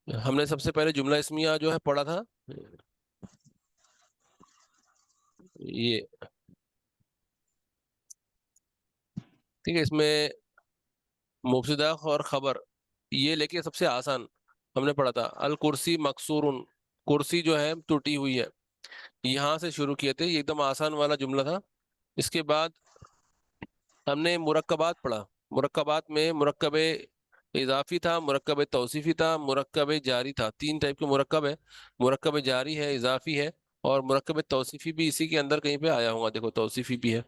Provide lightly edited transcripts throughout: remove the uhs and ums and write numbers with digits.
ہم نے سب سے پہلے جملہ اسمیہ جو ہے پڑھا تھا یہ، ٹھیک ہے، اس میں مبتدا اور خبر یہ لے کے سب سے آسان ہم نے پڑھا تھا الکرسی مکسورن، کرسی جو ہے ٹوٹی ہوئی ہے، یہاں سے شروع کیے تھے، یہ ایک دم آسان والا جملہ تھا۔ اس کے بعد ہم نے مرکبات پڑھا، مرکبات میں مرکب اضافی تھا، مرکب توصیفی تھا، مرکب جاری تھا، تین ٹائپ کے مرکب ہے، مرکب جاری ہے، اضافی ہے، اور مرکب توصیفی بھی اسی کے اندر کہیں پہ آیا ہوگا، دیکھو توصیفی بھی ہے،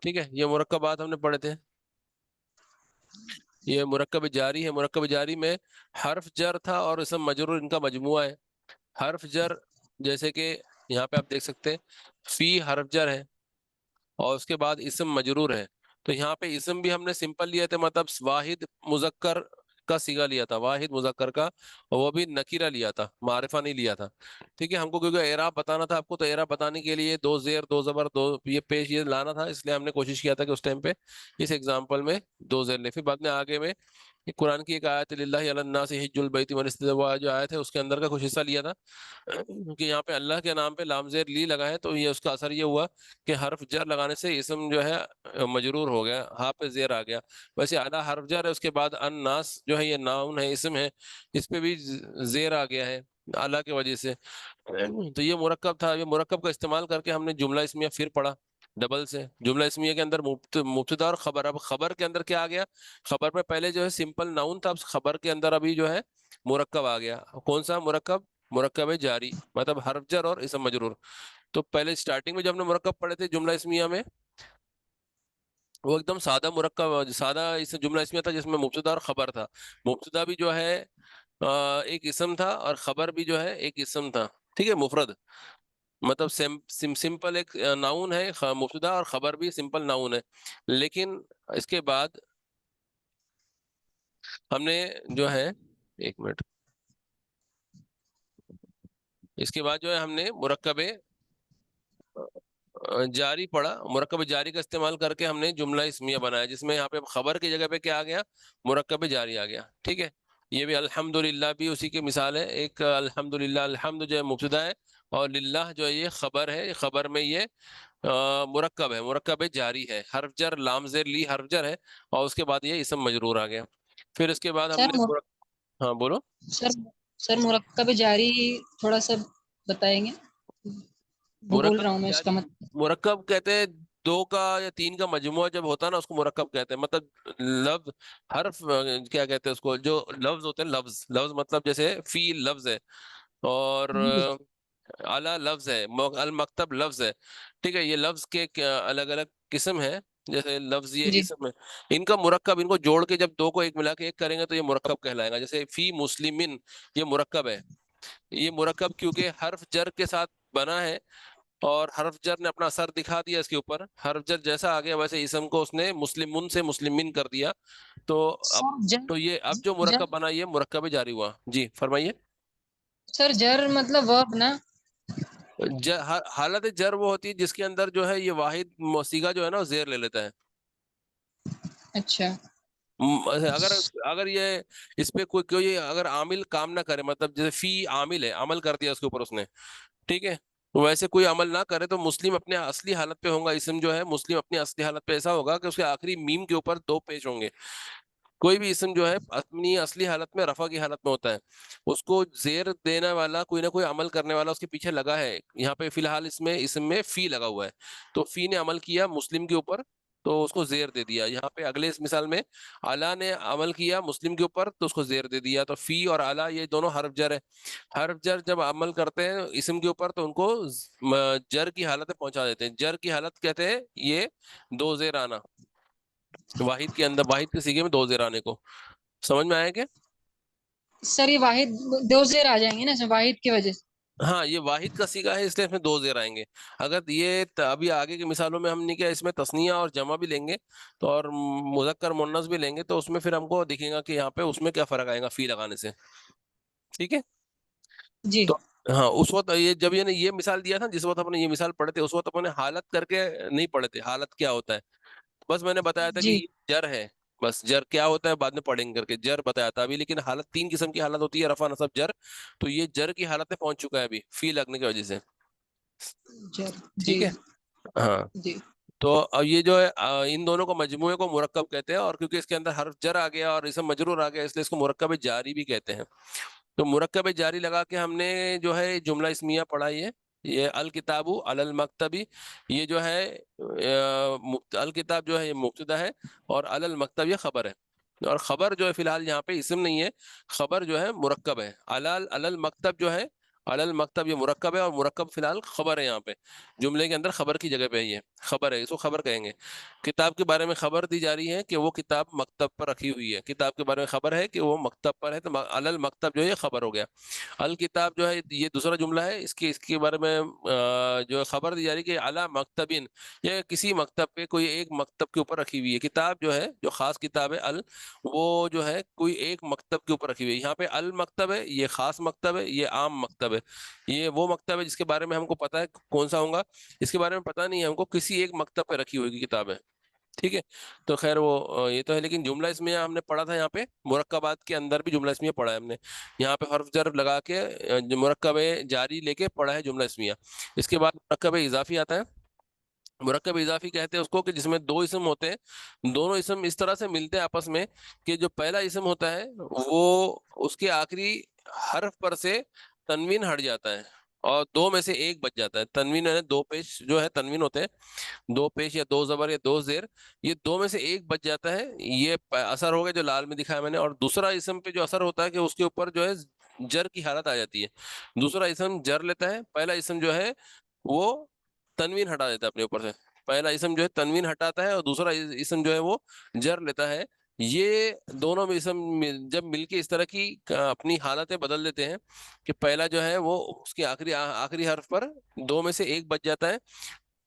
ٹھیک ہے، یہ مرکبات ہم نے پڑھے تھے۔ یہ مرکب جاری ہے، مرکب جاری میں حرف جر تھا اور اسم مجرور ان کا مجموعہ ہے۔ حرف جر جیسے کہ یہاں پہ آپ دیکھ سکتے ہیں فی حرف جر ہے اور اس کے بعد اسم مجرور ہے، تو یہاں پہ اسم بھی ہم نے سمپل لیا تھا، مطلب واحد مذکر کا صیغہ لیا تھا، واحد مذکر کا، اور وہ بھی نکیرہ لیا تھا، معرفہ نہیں لیا تھا، ٹھیک ہے، ہم کو کیونکہ اعراب بتانا تھا آپ کو، تو اعراب بتانے کے لیے دو زیر دو زبر دو یہ پیش یہ لانا تھا، اس لیے ہم نے کوشش کیا تھا کہ اس ٹائم پہ اس ایگزامپل میں دو زیر لے، پھر بعد میں آگے میں قرآن کی ایک آیت للہ علی الناس حج البیت من استطاع جو آیت ہے اس کے اندر کا کچھ حصہ لیا تھا، کہ یہاں پہ اللہ کے نام پہ لام زیر لی لگا ہے، تو یہ اس کا اثر یہ ہوا کہ حرف جر لگانے سے اسم جو ہے مجرور ہو گیا، ہاں پہ زیر آ گیا، ویسے اعلیٰ حرف جر ہے، اس کے بعد الناس جو ہے یہ ناؤن ہے، اسم ہے، اس پہ بھی زیر آ گیا ہے اعلیٰ کی وجہ سے، تو یہ مرکب تھا، یہ مرکب کا استعمال کر کے ہم نے جملہ اسمیہ پھر پڑھا ڈبل سے، جملہ اسمیہ کے اندر مبتدا اور خبر، اب خبر کے اندر کیا آ گیا، خبر پہ پہلے جو ہے سمپل ناؤن تھا، اب خبر کے اندر ابھی جو ہے مرکب آ گیا، کون سا مرکب، مرکب جاری، مطلب حرف جر اور اسم مجرور۔ تو پہلے سٹارٹنگ میں جب ہم نے مرکب پڑھے تھے جملہ اسمیہ میں، وہ ایک دم سادہ مرکب سادہ اس جملہ اسمیہ تھا جس میں مبتدا اور خبر تھا، مبتدا بھی جو ہے ایک اسم تھا اور خبر بھی جو ہے ایک اسم تھا، ٹھیک ہے، مفرد، مطلب سمپل ایک ناؤن ہے، مبتدا اور خبر بھی سمپل ناؤن ہے، لیکن اس کے بعد ہم نے جو ہے ایک منٹ، اس کے بعد جو ہے ہم نے مرکب جاری پڑھا، مرکب جاری کا استعمال کر کے ہم نے جملہ اسمیہ بنایا، جس میں یہاں پہ خبر کی جگہ پہ کیا آ گیا، مرکب جاری آ گیا، ٹھیک ہے، یہ بھی الحمدللہ بھی اسی کی مثال ہے، ایک الحمدللہ، الحمد جو ہے مبتدا ہے اور للہ جو ہے یہ خبر ہے، خبر میں یہ مرکب ہے، مرکب جاری ہے، حرف جر لام زیر لی حرف جر ہے، اور اس کے بعد یہ اسم مجرور آ گیا، پھر اس کے بعد ہم سر نے ہاں بولو، سر سر مرکب جاری تھوڑا سا بتائیں گے، بھول مرکب رہا ہوں میں اس کا جاری، مرکب کہتے ہیں دو کا یا تین کا مجموعہ جب ہوتا ہے نا اس کو مرکب کہتے ہیں، مطلب لفظ حرف کیا کہتے ہیں اس کو، جو لفظ ہوتے ہیں، لفظ لفظ مطلب جیسے فی لفظ ہے اور اعلیٰ لفظ ہے، المکتب لفظ ہے، ٹھیک ہے، یہ لفظ کے الگ الگ قسم ہے، جیسے لفظ یہ جی اسم ہے، ان کا مرکب، ان کو جوڑ کے جب دو کو ایک ملا کے ایک کریں گے تو یہ مرکب کہلائے گا، جیسے فی مسلمن یہ مرکب ہے، یہ مرکب کیونکہ حرف جر کے ساتھ بنا ہے اور حرف جر نے اپنا اثر دکھا دیا اس کے اوپر، حرف جر جیسا آ گیا ویسے اسم کو اس نے مسلمن سے مسلمین کر دیا، تو اب سر جر تو یہ اب جو جر مرکب بنا یہ مرکب جاری ہوا، جی فرمائیے۔ سر جر مطلب ورب نا؟ حالت جر وہ ہوتی ہے جس کے اندر جو ہے یہ واحد موسیقہ جو ہے نا وہ زیر لے لیتا ہے، اچھا اگر اگر یہ اس پہ کوئی اگر عامل کام نہ کرے، مطلب جیسے فی عامل ہے، عمل کر دیا اس کے اوپر اس نے، ٹھیک ہے، ویسے کوئی عمل نہ کرے تو مسلم اپنے اصلی حالت پہ ہوگا، اسم جو ہے مسلم اپنی اصلی حالت پہ ایسا ہوگا کہ اس کے آخری میم کے اوپر دو پیش ہوں گے، کوئی بھی اسم جو ہے اپنی اصلی حالت میں رفع کی حالت میں ہوتا ہے، اس کو زیر دینے والا کوئی نہ کوئی عمل کرنے والا اس کے پیچھے لگا ہے، یہاں پہ فی الحال اس میں اسم میں فی لگا ہوا ہے، تو فی نے عمل کیا مسلم کے اوپر تو اس کو زیر دے دیا، یہاں پہ اگلے اس مثال میں اعلیٰ نے عمل کیا مسلم کے اوپر تو اس کو زیر دے دیا، تو فی اور اعلیٰ یہ دونوں حرف جر ہے، حرف جر جب عمل کرتے ہیں اسم کے اوپر تو ان کو جر کی حالت میں پہنچا دیتے ہیں، جر کی حالت کہتے ہیں یہ دو زیر آنا، واحد کے اندر واحد کے صیغے میں دو زیر آنے کو، سمجھ میں آیا کیا؟ سر یہ واحد دو زیر آ جائیں گے نا واحد کی وجہ سے؟ ہاں یہ واحد کا صیغہ ہے اس لیے اس میں دو زیر آئیں گے، اگر یہ ابھی آگے کی مثالوں میں ہم نے کیا اس میں تثنیہ اور جمع بھی لیں گے تو اور مذکر مؤنث بھی لیں گے تو اس میں پھر ہم کو دکھے گا کہ یہاں پہ اس میں کیا فرق آئے گا فی لگانے سے، ٹھیک ہے، جی تو ہاں اس وقت یہ جب یہ مثال دیا تھا جس وقت اپنے یہ مثال پڑھے تھے اس وقت اپنے حالت کر کے نہیں پڑھے تھے، حالت کیا ہوتا ہے، بس میں نے بتایا تھا کہ جی یہ جر ہے، बस जर क्या होता है बाद में पढ़ेंगे करके, जर बताया था अभी। लेकिन हालत 3 किस्म की हालत होती है, रफा नसब जर। तो ये जर की हालत में पहुंच चुका है अभी फी लगने की वजह से। जर। जी ठीक है। हाँ। जी। तो अब ये जो है इन दोनों को मजमूए को मुरक्कब कहते हैं, और क्योंकि इसके अंदर हर्फ जर आ गया और इसम मजरूर आ गया, इसलिए इसको मुरक्कब जारी भी कहते हैं। तो मुरक्कब जारी लगा के हमने जो है जुमला इस्मिया पढ़ा। ये अल किताबु अलल मकतबी, ये जो है अल किताब जो है ये मुब्तदा है, और अलल मकतब ये खबर है। और खबर जो है फिलहाल यहाँ पे इसम नहीं है, खबर जो है मुरक्कब है। अलल अलल मकतब जो है, अलल मकतब ये मुरक्कब है, और मुरक्कब फिलहाल खबर है। यहाँ पे जुमले के अंदर खबर की जगह पे है, ये खबर है, इसको खबर कहेंगे। किताब के बारे में खबर दी जा रही है कि वो किताब मकतब पर रखी हुई है, किताब के बारे में खबर है कि वो मकतब पर है, तो अलल मकतब जो है ये खबर हो गया। अल किताब जो है ये दूसरा जुमला है, इसके इसके बारे में जो है खबर दी जा रही है कि अला मकतबिन, ये किसी मकतब पे, कोई एक मकतब के ऊपर रखी हुई है। किताब जो है, जो खास किताब है अल, वो जो है कोई एक मकतब के ऊपर रखी हुई है। यहाँ पे अल मकतब है, ये खास मकतब है, ये आम मकतब है। ये वो मकतब है जिसके बारे में हमको पता है कौन सा होगा, इसके बारे में पता नहीं है हमको, किसी एक मकतब पे रखी हुई किताब है। ठीक है। तो खैर वो ये तो है, लेकिन जुमला इसमें हमने पढ़ा था यहाँ पे, मुरक्कबात के अंदर भी जुमला इसमिया पढ़ा है हमने। यहाँ पे हर्फ जर लगा के जो मुरक्कब जारी लेके पढ़ा है जुमला इसमिया। इसके बाद मुरक्कब इजाफी आता है। मुरक्कब इजाफी कहते हैं उसको कि जिसमें दो इसम होते हैं, दोनों इसम इस तरह से मिलते हैं आपस में कि जो पहला इसम होता है वो उसके आखिरी हर्फ पर से तनवीन हट जाता है, और दो में से एक बच जाता है। तनवीन है, दो पेश जो है तनवीन होते हैं, दो पेश या दो जबर या दो जेर, ये दो में से एक बच जाता है। ये असर हो गया जो लाल में दिखाया मैंने। और दूसरा इसम पे जो असर होता है कि उसके ऊपर जो है जर की हालत आ जाती है। दूसरा इसम जर लेता है, पहला इसम जो है वो तनवीन हटा देता है अपने ऊपर से। पहला इसम जो है तनवीन हटाता है, और दूसरा इसम जो है वो जर लेता है। ये दोनों में इसम जब मिलके इस तरह की अपनी हालतें बदल देते हैं कि पहला जो है वो उसके आखिरी आखिरी हर्फ पर दो में से एक बच जाता है।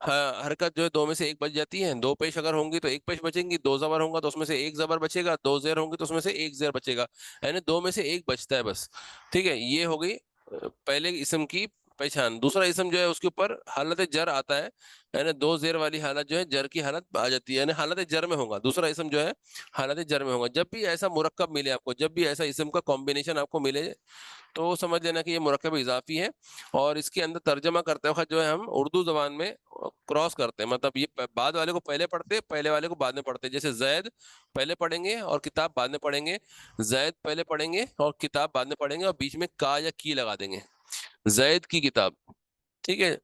हरकत जो है दो में से एक बच जाती है। दो पेश अगर होंगी तो एक पेश बचेंगी, दो जबर होंगे तो उसमें से एक जबर बचेगा, दो जेर होंगे तो उसमें से एक जेर बचेगा, यानी दो में से एक बचता है बस। ठीक है, ये हो गई पहले इसम की पहचान। दूसरा इसम जो है उसके ऊपर हालत जर आता है, यानी दो जेर वाली हालत जो है जर की हालत आ जाती है, यानी हालत जर में होगा। दूसरा इसम जो है हालत जर में होगा। जब भी ऐसा मुरक्कब मिले आपको, जब भी ऐसा इसम का कॉम्बिनेशन आपको मिले, तो समझ लेना कि ये मुरक्कब इजाफी है। और इसके अंदर तर्जमा करते वक्त जो है हम उर्दू जबान में क्रॉस करते हैं, मतलब ये बाद वाले को पहले पढ़ते, पहले वाले को बाद में पढ़ते। जैसे जैद पहले पढ़ेंगे और किताब बाद में पढ़ेंगे, जैद पहले पढ़ेंगे और किताब बाद में पढ़ेंगे, और बीच में का या की लगा देंगे। जैद की किताब। ठीक है।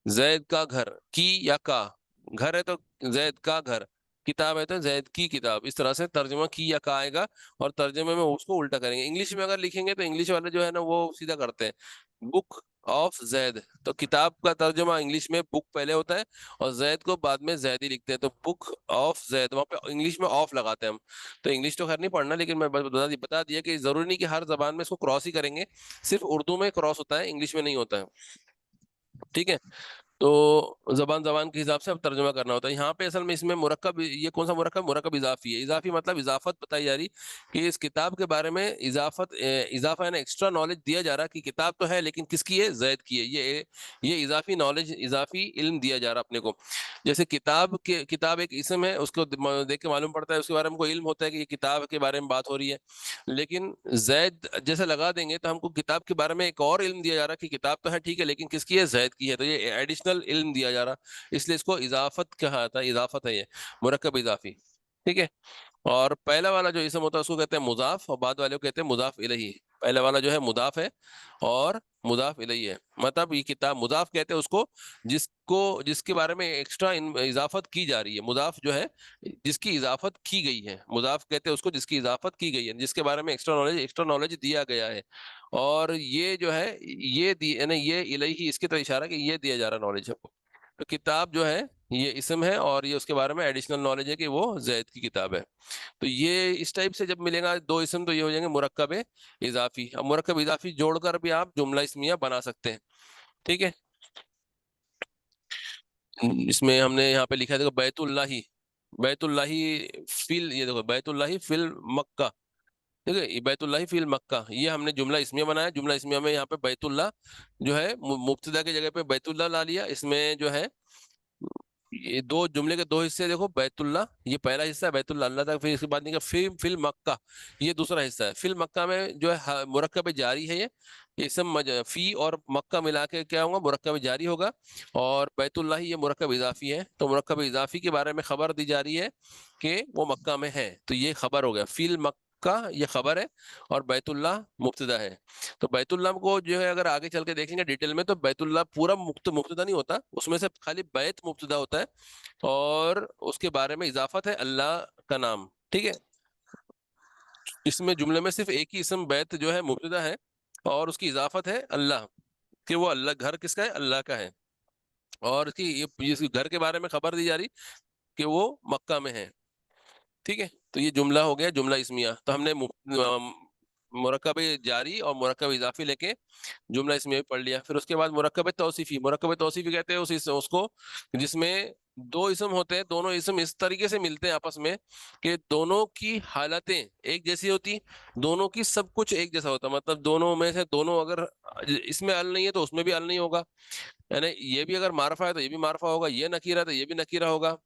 जैद का घर, की या का, घर है तो जैद का घर, किताब है तो जैद की किताब। इस तरह से तर्जुमा की या का आएगा, और तर्जुमे में उसको उल्टा करेंगे। इंग्लिश में अगर लिखेंगे तो इंग्लिश वाले जो है ना वो सीधा करते हैं, बुक ऑफ जैद। तो किताब का तर्जुमा इंग्लिश में बुक पहले होता है, और जैद को बाद में जैद ही लिखते हैं, तो बुक ऑफ जैद, वहां पे इंग्लिश में ऑफ लगाते हैं हम। तो इंग्लिश तो खैर नहीं पढ़ना, लेकिन मैं बस बता दिया कि जरूरी नहीं कि हर जबान में इसको क्रॉस ही करेंगे, सिर्फ उर्दू में क्रॉस होता है, इंग्लिश में नहीं होता है। ठीक है। तो जबान जबान के हिसाब से अब तर्जुमा करना होता है। यहाँ पे असल में इसमें मुरक्कब, ये कौन सा मुरक्कब, मुरक्कब इजाफी है। इजाफी मतलब इजाफत बताई जा रही कि इस किताब के बारे में इजाफा है ना, एक्स्ट्रा नॉलेज दिया जा रहा कि किताब तो है लेकिन किसकी है, जैद की है। ये इजाफी नॉलेज, इजाफी इल्म दिया जा रहा अपने को। जैसे किताब एक इसम है, उसको देख के मालूम पड़ता है, उसके बारे में कोई इल्म होता है कि ये किताब के बारे में बात हो रही है। लेकिन जैद जैसे लगा देंगे तो हमको किताब के बारे में एक और इल्म दिया जा रहा कि किताब तो है ठीक है, लेकिन किसकी है, जैद की है। तो ये एडिशनल इल्म दिया जा रहा, इसलिए इसको इजाफत कहा जाता है। इजाफत है ये, मुरक्कब इजाफी। ठीक है। और पहला वाला जो इसम होता है उसको कहते हैं मुजाफ, और बाद वाले को कहते हैं मुजाफ इलैही। पहला वाला जो है मुदाफ है, और मुदाफ इलैही है। मतलब ये किताब, मुजाफ कहते हैं उसको जिसके बारे में एक्स्ट्रा इजाफत की जा रही है। मुजाफ जो है जिसकी इजाफत की गई है, मुजाफ कहते हैं उसको जिसकी इजाफत की गई है, जिसके बारे में एक्स्ट्रा नॉलेज दिया गया है। और ये जो है यानी ये इलैही, इसकी तरह इशारा कि ये दिया जा रहा नॉलेज है। तो किताब जो है ये इसम है, और ये उसके बारे में एडिशनल नॉलेज है कि वो जैद की किताब है। तो ये इस टाइप से जब मिलेगा दो इसम, तो ये हो जाएंगे मुरक्कब इजाफी। अब मुरक्कब इजाफी जोड़कर भी आप जुमला इस्मिया बना सकते हैं। ठीक है। इसमें हमने यहाँ पे लिखा है, देखो बैतुल्लाही, बैतुल्लाही फिल, ये देखो बैतुल्लाही फिल मक्का। ठीक है, ये बैतुल्लाही फिल मक्का, ये हमने जुमला इसमिया बनाया। जुमला इसमिया में यहाँ पे बैतुल्ला जो है मुब्तदा की जगह पे बैतुल्ला ला लिया। इसमें जो है ये दो जुमले के दो हिस्से देखो, बैतुल्ला ये पहला हिस्सा है, बैतुल्ला अल्लाह तक, फिर इसके बाद निकला फिल मक्का, ये दूसरा हिस्सा है। फिल मक्का में जो है मुरक्कब जारी है ये सब फी और मक्का मिला के क्या होगा, मुरक्कब जारी होगा। और बैतुल्ला ही ये मुरक्कब इजाफी है, तो मुरक्कब इजाफी के बारे में खबर दी जा रही है कि वो मक्का में है, तो ये खबर हो गया, फिल मक्का ये खबर है, और बैतुल्ला मुब्तदा है। तो बैतुल्लाह को जो है अगर आगे चल के देखेंगे डिटेल में, तो बैतुल्लाह पूरा मुब्तदा नहीं होता, उसमें से खाली बैत मुब्तदा होता है, और उसके बारे में इजाफत है अल्लाह का नाम, ठीक है। इसमें जुमले में सिर्फ एक ही इसम बैत जो है मुब्तदा है, और उसकी इजाफत है अल्लाह, कि वो अल्लाह घर किसका है, अल्लाह का है। और इसकी ये इस घर के बारे में खबर दी जा रही कि वो मक्का में है, ठीक है। तो ये जुमला हो गया जुमला इस्मिया। तो हमने मुरक्कब जारी और मुरक्कब इजाफी लेके जुमला इसमें भी पढ़ लिया। फिर उसके बाद मुरक्कब तौसीफी, मुरक्कब तौसीफी कहते हैं उसको जिसमें दो इसम होते हैं, दोनों इसम इस तरीके से मिलते हैं आपस में कि दोनों की हालतें एक जैसी होती, दोनों की सब कुछ एक जैसा होता, मतलब दोनों में से दोनों, अगर इसमें अल नहीं है तो उसमें भी अल नहीं होगा, यानी ये भी अगर मारफा है तो ये भी मारफा होगा, ये नकीरा है तो ये भी नकीरा होगा,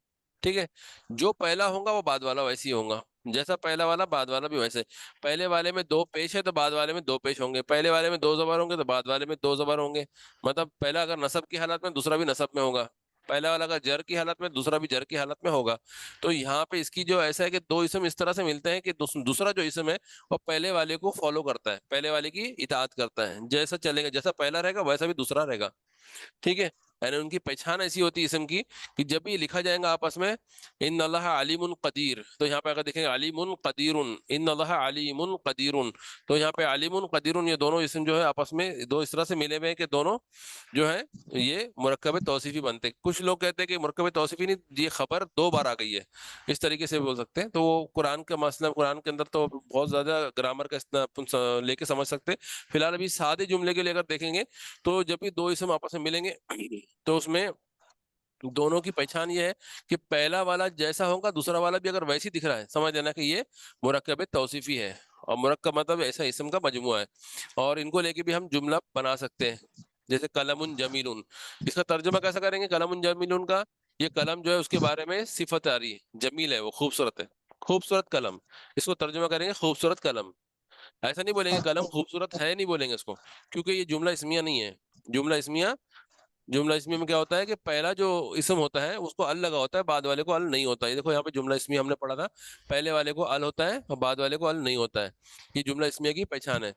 ठीक है। जो पहला होगा वो बाद वाला वैसे ही होगा, जैसा पहला वाला बाद वाला भी वैसे। पहले वाले में दो पेश है तो बाद वाले में दो पेश होंगे, पहले वाले में दो जबर होंगे तो बाद वाले में दो जबर होंगे। मतलब पहला अगर नसब की हालत में, दूसरा भी नसब में होगा, पहला वाला अगर जर की हालत में, दूसरा भी जर की हालत में होगा। तो यहाँ पे इसकी जो ऐसा है कि दो इसम इस तरह से मिलते हैं कि दूसरा जो इसम है वो पहले वाले को फॉलो करता है, पहले वाले की इताअत करता है, जैसा चलेगा, जैसा पहला रहेगा वैसा भी दूसरा रहेगा, ठीक है। यानी उनकी पहचान ऐसी होती है इसम की कि जब भी लिखा जाएगा आपस में, इन अल्लाह अलीमुन कदीर, तो यहाँ पे अगर देखेंगे अलीमुन कदीरुन, इन अल्लाह अलीमुन कदीरुन, तो यहाँ पे अलीमुन कदीरुन ये दोनों इसम जो है आपस में दो इस तरह से मिले हुए हैं कि दोनों जो है ये मुरक्कब तौसीफी बनते हैं। कुछ लोग कहते हैं कि मुरक्कब तौसीफी नहीं, ये खबर दो बार आ गई है, इस तरीके से भी बोल सकते हैं। तो वो कुरान का मसला, कुरान के अंदर तो बहुत ज्यादा ग्रामर का लेके समझ सकते हैं। फिलहाल अभी सादे जुमले के लिए अगर देखेंगे, तो जब भी दो इसम आपस में मिलेंगे तो उसमें दोनों की पहचान ये है कि पहला वाला जैसा होगा दूसरा वाला भी अगर वैसे ही दिख रहा है, समझ लेना कि ये मुरक्कब तौसीफी है। और मुरक्कब मतलब ऐसा इसम का मजमुआ है, और इनको लेके भी हम जुमला बना सकते हैं। जैसे कलमुन जमीलुन, इसका तर्जुमा कैसा करेंगे कलमुन जमीलुन का? ये कलम जो है उसके बारे में सिफत आ रही है, जमील है, वो खूबसूरत है, खूबसूरत कलम, इसको तर्जुमा करेंगे खूबसूरत कलम। ऐसा नहीं बोलेंगे कलम खूबसूरत है, नहीं बोलेंगे इसको, क्योंकि ये जुमला इसमिया नहीं है। जुमला इसमिया, जुमला इसमिया में क्या होता है कि पहला जो इसम होता है उसको अल लगा होता है, बाद वाले को अल नहीं होता है। ये देखो यहाँ पे जुमला इसमिया हमने पढ़ा था, पहले वाले को अल होता है और बाद वाले को अल नहीं होता है, ये जुमला इसमिया की पहचान है।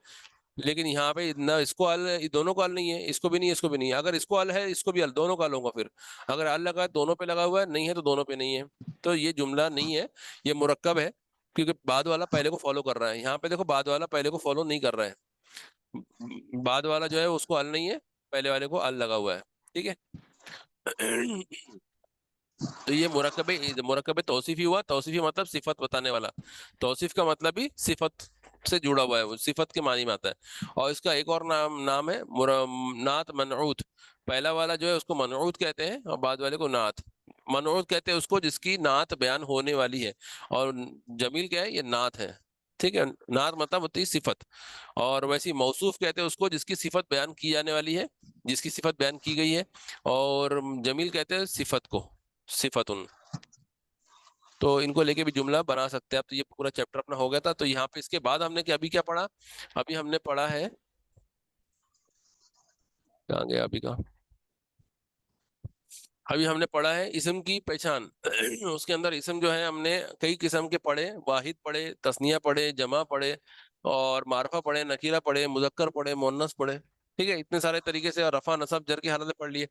लेकिन यहाँ पे ना इसको अल, दोनों को अल नहीं है, इसको भी नहीं है, इसको भी नहीं है। अगर इसको अल है, इसको भी अल, दोनों का अल होगा। फिर अगर अल लगा है दोनों पे लगा हुआ है, नहीं है तो दोनों पे नहीं है, तो ये जुमला नहीं है, ये मुरक्कब है, क्योंकि बाद वाला पहले को फॉलो कर रहा है। यहाँ पे देखो बाद वाला पहले को फॉलो नहीं कर रहा है, बाद वाला जो है उसको अल नहीं है, पहले वाले को अल लगा हुआ है, ठीक है। तो ये मुरक्कब तौसीफी हुआ। तौसीफी मतलब सिफत बताने वाला, तौसीफ का मतलब ही सिफत से जुड़ा हुआ है, वो सिफत के मानी में आता है। और इसका एक और नाम नाम है नात मनऊत। पहला वाला जो है उसको मनऊत कहते हैं, और बाद वाले को नात। मनऊत कहते हैं उसको जिसकी नात बयान होने वाली है, और जमील क्या है, ये नात है, ठीक है। नात मतलब होती है सिफत, और वैसी मौसूफ कहते हैं उसको जिसकी सिफत बयान की जाने वाली है, जिसकी सिफत बयान की गई है। और जमील कहते हैं सिफत को, सिफतुन। तो इनको लेके भी जुमला बना सकते हैं आप। तो ये पूरा चैप्टर अपना हो गया था। तो यहाँ पे इसके बाद हमने क्या, अभी क्या पढ़ा? अभी हमने पढ़ा है, कहाँ गया अभी का, अभी हमने पढ़ा है इसम की पहचान। उसके अंदर इसम जो है हमने कई किस्म के पढ़े, वाहिद पढ़े, तस्निया पढ़े, जमा पढ़े, और मारफा पढ़े, नकीरा पढ़े, मुजक्कर पढ़े, मुन्नस पढ़े, ठीक है। इतने सारे तरीके से, और रफा नसब जर की हालत पढ़ लिए।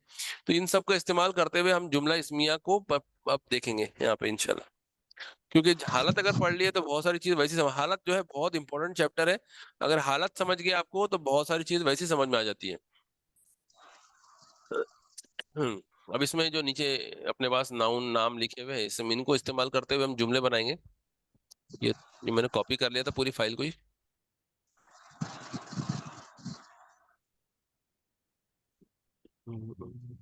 तो इन सब का इस्तेमाल करते हुए हम जुमला इसमिया को अब देखेंगे यहाँ पे इंशाल्लाह। क्योंकि हालत अगर पढ़ लिए तो बहुत सारी चीज वैसी हालत जो है बहुत इंपॉर्टेंट चैप्टर है। अगर हालत समझ गए आपको तो बहुत सारी चीज वैसी समझ में आ जाती है। अब इसमें जो नीचे अपने पास नाउन नाम लिखे हुए हैं, इसमें इनको इस्तेमाल करते हुए हम जुमले बनाएंगे। ये मैंने कॉपी कर लिया था पूरी फाइल को ही। हम्म,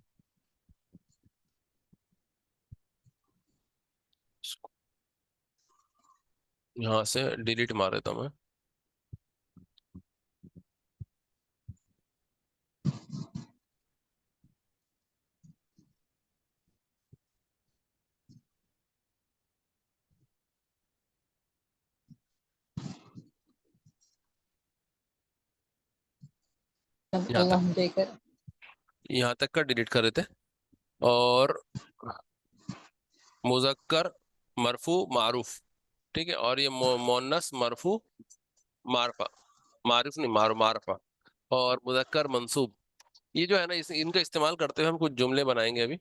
इसको यहाँ से डिलीट मार देता हूँ मैं। यहाँ तक, अल्लाह देकर। यहाँ तक का डिलीट कर देते। और मुजक्कर मरफू मारूफ, ठीक है, और ये मोन्नस मरफू मारफा, मारिफ नहीं मारफा, और मुजक्कर मंसूब। ये जो है ना, इनका इस्तेमाल करते हुए हम कुछ जुमले बनाएंगे अभी।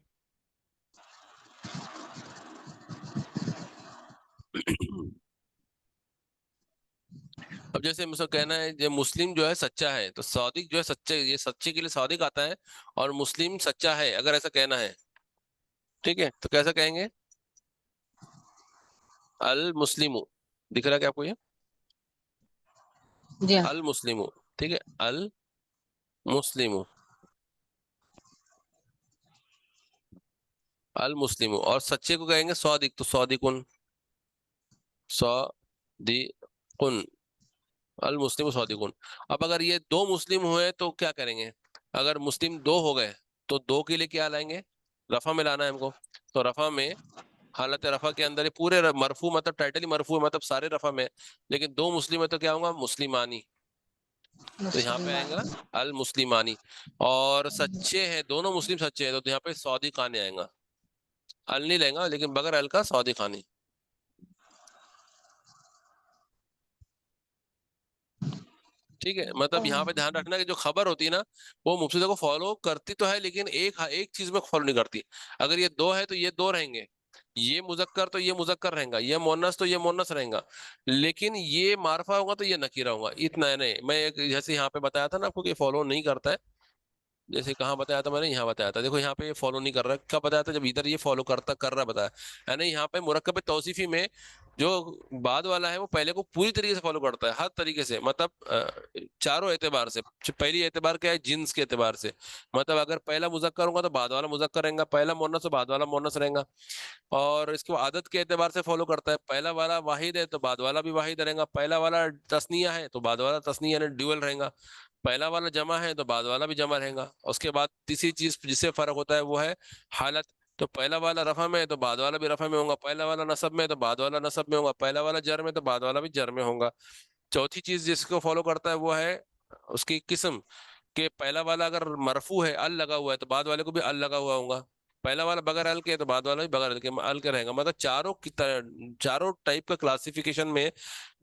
अब जैसे मुझे कहना है, जो मुस्लिम जो है सच्चा है, तो सादिक जो है सच्चे, ये सच्चे के लिए सादिक आता है, और मुस्लिम सच्चा है अगर ऐसा कहना है, ठीक है, तो कैसा कहेंगे? अल मुस्लिमु, दिख रहा है क्या आपको ये? जी हाँ। अल मुस्लिमु, ठीक है, अल मुस्लिमु, अल मुस्लिमु। और सच्चे को कहेंगे सादिक, तो सादिकुन, सादिकुन, अल मुस्लिम सादिकुन। अब अगर ये दो मुस्लिम हुए तो क्या करेंगे? अगर मुस्लिम दो हो गए तो दो के लिए क्या लाएंगे? रफा में लाना है हमको। तो रफा में, हालत रफा के अंदर ये पूरे मरफू मतलब टाइटल ही मरफू है, मतलब सारे रफा में, लेकिन दो मुस्लिम है तो क्या होगा? मुस्लिमानी। तो यहाँ पे मुसलमान। आएगा अल मुस्लिमानी। और सच्चे हैं, दोनों मुस्लिम सच्चे हैं, तो यहाँ पे सऊदी खाने आएगा। अल नहीं लेगा, लेकिन बगैर अल का सऊदी खानी। ठीक है, मतलब यहाँ पे ध्यान रखना कि जो खबर होती है ना, वो मुब्तदा को फॉलो करती तो है, लेकिन एक एक चीज में फॉलो नहीं करती। अगर ये दो है तो ये दो रहेंगे, ये मुजक्कर तो ये मुजक्कर रहेगा, ये मोन्नस तो ये मोन्नस रहेगा, लेकिन ये मारफा होगा तो ये नकीरा होगा। इतना है, नहीं मैं जैसे यहाँ पे बताया था ना आपको कि फॉलो नहीं करता है। जैसे कहाँ बताया था मैंने? यहाँ बताया था, देखो यहाँ पे ये फॉलो नहीं कर रहा है, कब बताया था? जब इधर ये फॉलो करता कर रहा बताया है ना। यहाँ पे मुरक्कब तौसीफी में जो बाद वाला है वो पहले को पूरी तरीके से फॉलो करता है, हर तरीके से, मतलब चारों एतबार से। पहली एतबार क्या है? जिन्स के एतबार से, मतलब अगर पहला मुजक्कर होगा तो बाद वाला मुजक्कर रहेगा, पहला मोनस तो बाद वाला मोनस रहेगा। और इसको आदत के एतबार से फॉलो करता है, पहला वाला वाहिद है तो बाद वाला भी वाहिद रहेगा, पहला वाला तस्निया है तो बाद वाला तस्निया यानी ड्यूअल रहेगा, पहला वाला जमा है तो बाद वाला भी जमा रहेगा। उसके बाद तीसरी चीज जिससे फर्क होता है वो है हालत। तो पहला वाला रफा में है तो बाद वाला भी रफा में होगा, पहला वाला नसब में है तो बाद वाला नसब में होगा, पहला वाला जर में तो बाद वाला भी जर में होगा। चौथी चीज जिसको फॉलो करता है वो है उसकी किस्म, कि पहला वाला अगर मरफू है, अल लगा हुआ है, तो बाद वाले को भी अल लगा हुआ होगा, पहला वाला बगैर अल के है तो बाद वाला भी बगैर अल के रहेगा। मतलब चारों की चारों टाइप का क्लासिफिकेशन में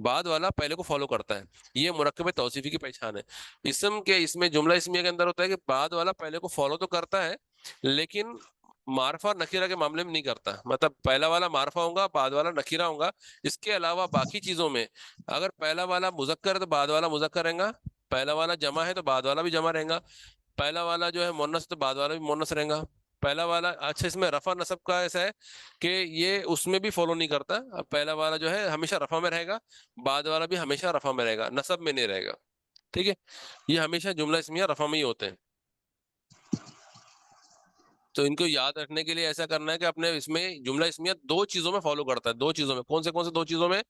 बाद वाला पहले को फॉलो करता है। ये मुरक्कब तौसीफी की पहचान है। इसम के इसमें जुमला इसमिया के अंदर होता है कि बाद वाला पहले को फॉलो तो करता है, लेकिन मारफा नकीरा के मामले में नहीं करता। मतलब पहला वाला मारफा होगा, बाद वाला नकीरा होगा। इसके अलावा बाकी चीजों में अगर पहला वाला मुजक्कर है तो बाद वाला मुजक्कर रहेगा, पहला वाला जमा है तो बाद वाला भी जमा रहेगा, पहला वाला जो है मोनस तो बाद वाला भी मोनस रहेगा, पहला वाला। अच्छा, इसमें रफा नसब का ऐसा है कि ये उसमें भी फॉलो नहीं करता। अब पहला वाला जो है हमेशा रफा में रहेगा, बाद वाला भी हमेशा रफा में रहेगा, नसब में नहीं रहेगा। ठीक है, ये हमेशा जुमला इसमिया रफा में ही होते हैं। तो इनको याद रखने के लिए ऐसा करना है कि अपने इसमें जुमला इसमिया दो चीजों में फॉलो करता है। दो चीजों में, कौन से दो चीजों में?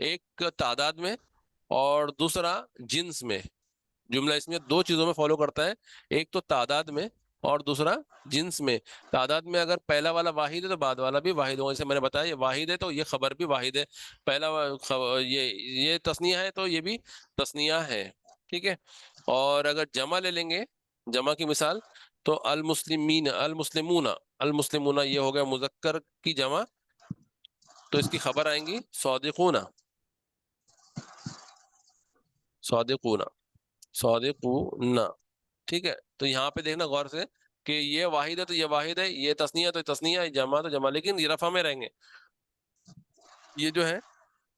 एक तादाद में, और दूसरा जिन्स में। जुमला इसमें दो चीजों में फॉलो करता है, एक तो तादाद में और दूसरा जिन्स में। तादाद में अगर पहला वाला वाहिद है तो बाद वाला भी वाहिद होगा, जैसे मैंने बताया ये वाहिद है तो ये खबर भी वाहिद है, पहला ये तस्निया है तो ये भी तस्निया है। ठीक है, और अगर जमा ले लेंगे, जमा की मिसाल, तो अल मुस्लिमीन अल मुस्लिमूना, अल मुस्लिमूना ये हो गया मुजक्कर की जमा, तो इसकी खबर आएंगी सौदिकूना, सौदिकूना, सौदिकूना। ठीक है, तो यहाँ पे देखना गौर से कि ये वाहिद है तो ये वाहिद है, ये तस्निया तो तस्निया, ये जमा तो जमा, लेकिन ये रफा में रहेंगे। ये जो है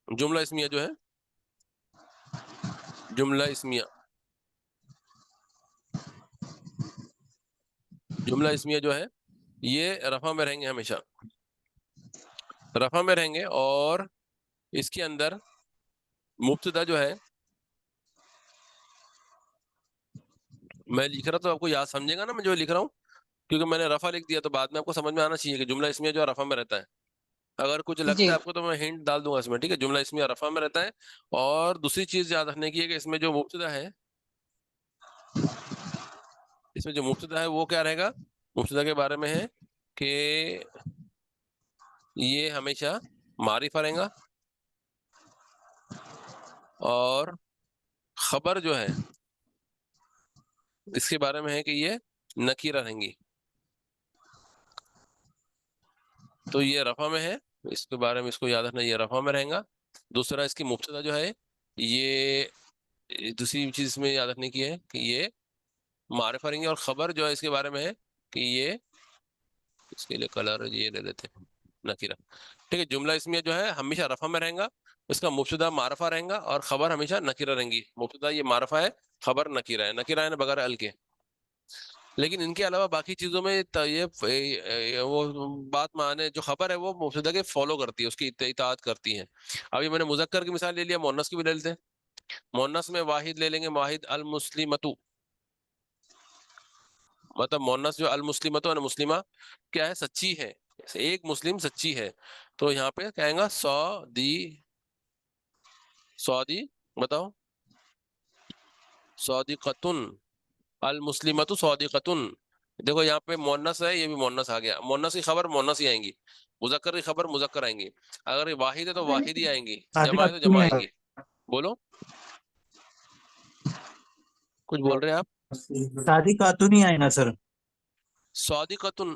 जुमला इसमिया जो है, जुमला इसमिया, जुमला इसमिया जो है ये रफा में रहेंगे, हमेशा रफा में रहेंगे। और इसके अंदर मुब्तदा जो है, मैं लिख रहा तो आपको याद समझेगा ना मैं जो लिख रहा हूँ, क्योंकि मैंने रफा लिख दिया तो बाद में आपको समझ में आना चाहिए कि जुमला इसमिया जो है रफा में रहता है। अगर कुछ लगता जी। है आपको तो मैं हिंट डाल दूंगा इसमें। ठीक है, जुमला इसमिया रफा में रहता है। और दूसरी चीज याद रखने की है कि इसमें जो मुब्तदा है, इसमें जो मुब्तदा है वो क्या रहेगा? मुब्तदा के बारे में है कि ये हमेशा मारिफा रहेगा, और खबर जो है اس کے بارے میں ہے کہ یہ نکیرہ رہیں گی. تو یہ رفع میں ہے، اس کے بارے میں اس کو یاد رکھنا، یہ رفع میں رہیں گا. دوسرا اس کی مبتدا جو ہے یہ دوسری چیز اس میں یاد رکھنے کی ہے کہ یہ معرفہ رہیں گے، اور خبر جو ہے اس کے بارے میں ہے کہ یہ اس کے لیے کلر یہ لے لیتے ہیں نکیرہ. ٹھیک ہے، جملہ اسمیہ جو ہے ہمیشہ رفع میں رہیں گا، اس کا مبتدا معرفہ رہیں گا اور خبر ہمیشہ نکیرہ رہیں گی. مبتدا یہ معرفہ ہے، خبر نکیرہ ہے، نکیرہ ہے بغیر ال کے. لیکن ان کے علاوہ باقی چیزوں میں یہ وہ بات مانے جو خبر ہے وہ مبتدا کے فالو کرتی ہے، اس کی اطاعت کرتی ہے. ابھی میں نے مذکر کی مثال لے لیا، مؤنث کی بھی لے لیتے ہیں. مؤنث میں واحد لے لیں گے، واحد المسلمتو، مطلب مؤنث جو المسلمتو ہے، مسلمہ کیا ہے؟ سچی ہے، ایک مسلم سچی ہے. تو یہاں پہ کہیں گا سعودی بتاؤ، صادقتن، المسلمتو صادقتن. دیکھو یہاں پہ مؤنث ہے، یہ بھی مؤنث آ گیا. مؤنث کی خبر مؤنث ہی آئیں گی، مذکر کی خبر مذکر آئیں گی. اگر یہ واحد ہے تو واحد ہی آئیں گی، شادی جمع کا ہے تو تو جمع نہیں آئیں گی. آئے بولو، کچھ بول رہے ہیں آپ؟ گا، شادی کا تو نہیں آئے نا سر. صادقتن،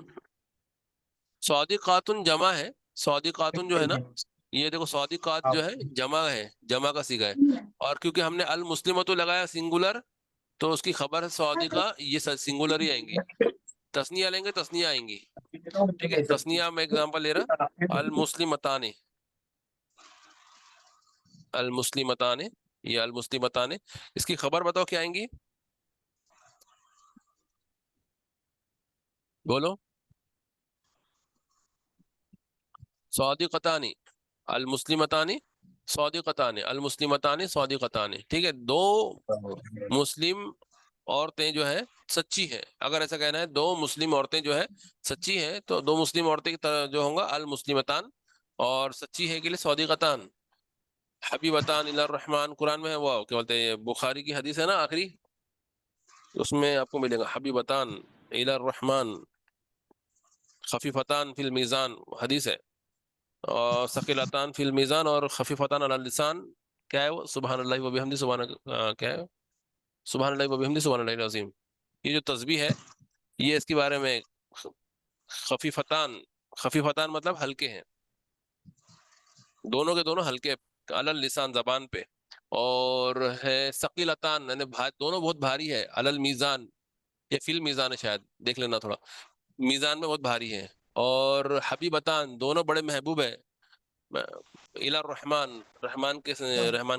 صادقاتن جمع ہے. صادقاتن جو ہے نا، یہ دیکھو صادقات جو ہے جمع ہے، جمع کا صیغہ ہے. اور کیونکہ ہم نے المسلمتو لگایا سنگولر، تو اس کی خبر ہے صادقہ، یہ سنگولر ہی آئیں گی. تسنیہ لیں گے تسنیہ آئیں گی. ٹھیک ہے، تسنیہ میں اگزامپل لے رہا، المسلمتان، المسلمتان، یہ المسلمتان. اس کی خبر بتاؤ کیا آئیں گی؟ بولو، صادقتان، المسلمتان صادقتان، المسلمتان صادقتان. ٹھیک ہے، دو مسلم عورتیں جو ہے سچی ہے. اگر ایسا کہنا ہے دو مسلم عورتیں جو ہے سچی ہیں، تو دو مسلم عورتیں کی طرح جو ہوں گا المسلمتان، اور سچی ہے کے لیے صادقتان. حبیبتان الی الرحمن، قرآن میں ہے، وہ کیا بولتے ہیں، بخاری کی حدیث ہے نا آخری، اس میں آپ کو ملے گا حبیبتان الی الرحمن خفیفتان فی المیزان، حدیث ہے. اور ثقیلتان فی المیزان اور خفیفتان علی اللسان، کیا ہے وہ؟ سبحان اللہ و بحمدہ، کیا ہے؟ سبحان اللہ و بحمدہ سبحان اللہ العظیم. یہ جو تسبیح ہے یہ اس کے بارے میں خفیفتان، خفیفتان مطلب ہلکے ہیں، دونوں کے دونوں ہلکے علی اللسان، زبان پہ. اور ہے ثقیلتان، یعنی دونوں بہت بھاری ہے، علی المیزان، یہ فی المیزان ہے شاید، دیکھ لینا تھوڑا، میزان میں بہت بھاری ہے. اور حبیبتان، دونوں بڑے محبوب ہیں، الی الرحمن، رحمان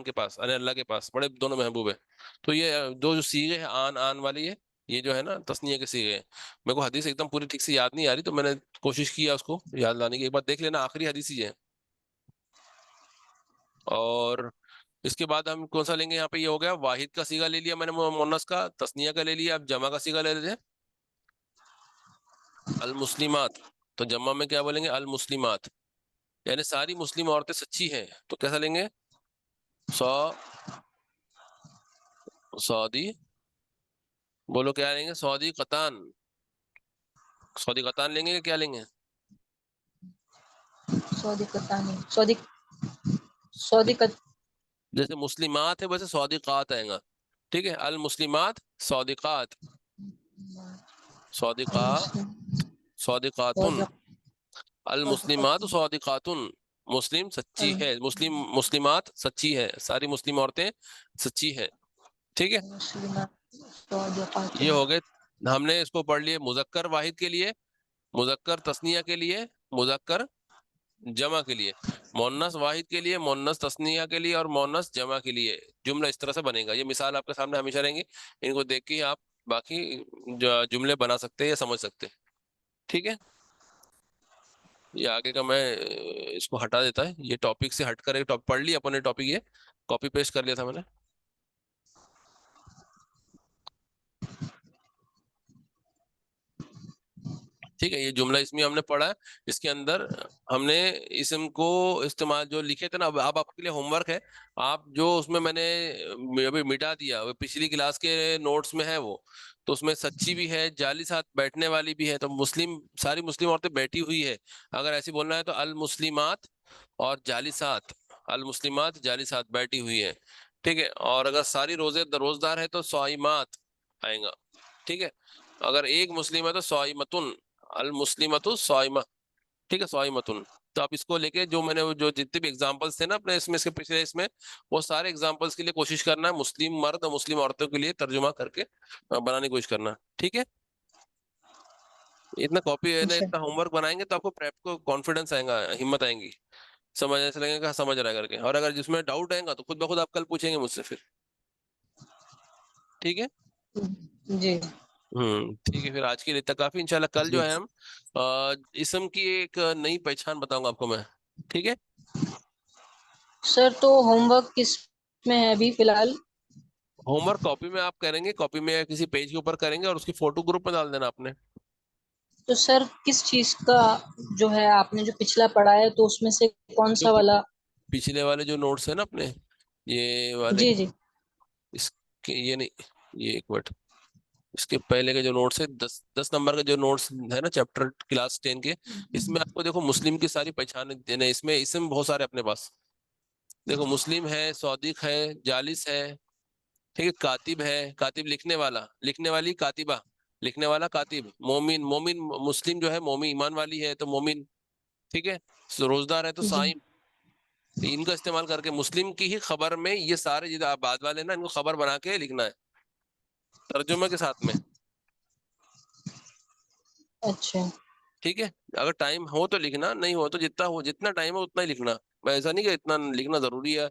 کے پاس، یعنی اللہ کے پاس، بڑے دونوں محبوب ہیں. تو یہ دو جو صیغے ہیں آن والی ہے، یہ جو ہے نا تثنیہ کے صیغے ہیں. میرے کو حدیث ایک دم پوری ٹھیک سے یاد نہیں آ رہی، تو میں نے کوشش کیا اس کو یاد لانے کی. ایک بار دیکھ لینا، آخری حدیث ہی ہے. اور اس کے بعد ہم کون سا لیں گے؟ یہاں پہ یہ ہو گیا واحد کا صیغہ لے لیا میں نے، مؤنث کا، تثنیہ کا لے لیا. اب جمع کا صیغہ لے لیتے ہیں، المسلمات. تو جمع میں کیا بولیں گے؟ المسلمات، یعنی ساری مسلم عورتیں سچی ہیں. تو کیسا لیں گے؟ سعودی، بولو کیا لیں گے؟ سعودی قطان، سعودی قطان لیں گے کہ کیا لیں گے؟ صادقت، جیسے مسلمات ہے ویسے صادقات آئے گا. ٹھیک ہے، المسلمات صادقات، صادقاتن، المسلمات صادقاتن، مسلم سچی ہے، مسلمات سچی ہے، ساری مسلم عورتیں سچی ہیں. ٹھیک ہے، یہ ہو گئے. ہم نے اس کو پڑھ لیے مذکر واحد کے لیے، مذکر تثنیہ کے لیے، مذکر جمع کے لیے، مؤنث واحد کے لیے، مؤنث تثنیہ کے لیے، اور مؤنث جمع کے لیے. جملہ اس طرح سے بنے گا. یہ مثال آپ کے سامنے ہمیشہ رہیں گی، ان کو دیکھ کے ہی آپ باقی جملے بنا سکتے ہیں یا سمجھ سکتے ہیں. ٹھیک ہے، یہ آگے کا میں اس کو ہٹا دیتا ہے، یہ ٹاپک سے ہٹ کر ایک ٹاپک پڑھ لی اپنے ٹاپک، یہ کاپی پیسٹ کر لیا تھا میں نے. ٹھیک ہے، یہ جملہ اسمیہ ہم نے پڑھا ہے. اس کے اندر ہم نے اسم کو استعمال جو لکھے تھے نا، اب آپ کے لیے ہوم ورک ہے. آپ جو اس میں نے ابھی مٹا دیا، وہ پچھلی کلاس کے نوٹس میں ہے وہ، تو اس میں سچی بھی ہے، جعلی ساتھ بیٹھنے والی بھی ہے. تو ساری مسلم عورتیں بیٹھی ہوئی ہے، اگر ایسی بولنا ہے تو المسلمات اور جعلی ساتھ، المسلمات جعلی ساتھ بیٹھی ہوئی ہے. ٹھیک ہے، اور اگر ساری روزدار ہے تو صائمات آئیں گا. ٹھیک ہے. اگر ایک مسلم ہے تو صائمتن، المسلمۃ صائمہ، ٹھیک ہے، صائمتن. تو آپ اس کو لے کے جو میں نے جو جتنے بھی ایگزامپلس تھے نا اپنے اس میں، اس کے پچھلے اس میں، وہ سارے ایگزامپلس کے لیے کوشش کرنا ہے مسلم مرد اور مسلم عورتوں کے لیے ترجمہ کر کے بنانے کی کوشش کرنا. ٹھیک ہے. اتنا کاپی ہے نا، اچھا اتنا ہوم ورک بنائیں گے تو آپ کو پریپ کو کانفیڈنس آئے گا، ہمت آئیں گی، سمجھ ایسے لگے گا سمجھ رہا ہے کر کے. اور اگر جس میں ڈاؤٹ آئے گا تو خود بخود آپ کل پوچھیں گے مجھ سے پھر. ٹھیک ہے. جی ٹھیک ہے. پھر آج کے لیے اتنا کافی. انشاءاللہ کل جو جی ہے ہم اسم کی ایک نئی پہچان بتاؤں گا آپ کو میں. ٹھیک ہے. سر. تو ہوم ورک کس میں ہے ابھی فی الحال؟ ہوم ورک کاپی میں آپ کریں گے، کاپی میں کسی پیج کے اوپر کریں گے اور اس کی فوٹو گروپ میں ڈال دینا آپ نے. تو سر کس چیز کا جو ہے آپ نے جو پچھلا پڑھا ہے تو اس میں سے کون جو سا والا؟ پچھلے والے جو نوٹس ہیں نا اپنے، یہ والے، جی جی اس کے یہ نہیں، یہ ایک منٹ، اس کے پہلے کے جو نوٹس ہے 10 نمبر کے جو نوٹس ہے نا چیپٹر کلاس 10 کے، اس میں آپ کو دیکھو مسلم کی ساری پہچانیں دینا. اس میں اسم بہت سارے اپنے پاس دیکھو، مسلم ہے، صادق ہے، جالس ہے، ٹھیک ہے، کاتب ہے، کاتب لکھنے والا، لکھنے والی کاتبہ، لکھنے والا کاتب، مومن، مومن مسلم جو ہے مومن ایمان والی ہے تو مومن، ٹھیک ہے، روزدار ہے تو جی صائم. ان کا استعمال کر کے مسلم کی ہی خبر میں یہ سارے جو بعد والے نا ان کو خبر بنا کے لکھنا ہے ترجمہ کے ساتھ میں. اچھا ٹھیک ہے. اگر ٹائم ہو تو لکھنا، نہیں ہو تو جتنا ہو، جتنا ٹائم ہو اتنا ہی لکھنا. ایسا نہیں کہ اتنا لکھنا ضروری ہے،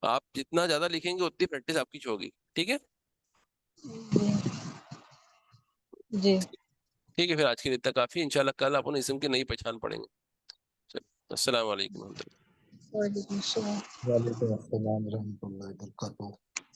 آپ جتنا زیادہ لکھیں گے اتنی پریکٹس آپ کی ہوگی. ٹھیک ہے. جی ٹھیک ہے. پھر آج کے لیے اتنا کافی. انشاءاللہ کل اپن اسم کی نئی پہچان پڑھیں گے. چلو، السلام علیکم و رحمۃ اللہ. وعلیکم السلام. وعلیکم السلام ورحمۃ اللہ وبرکاتہ.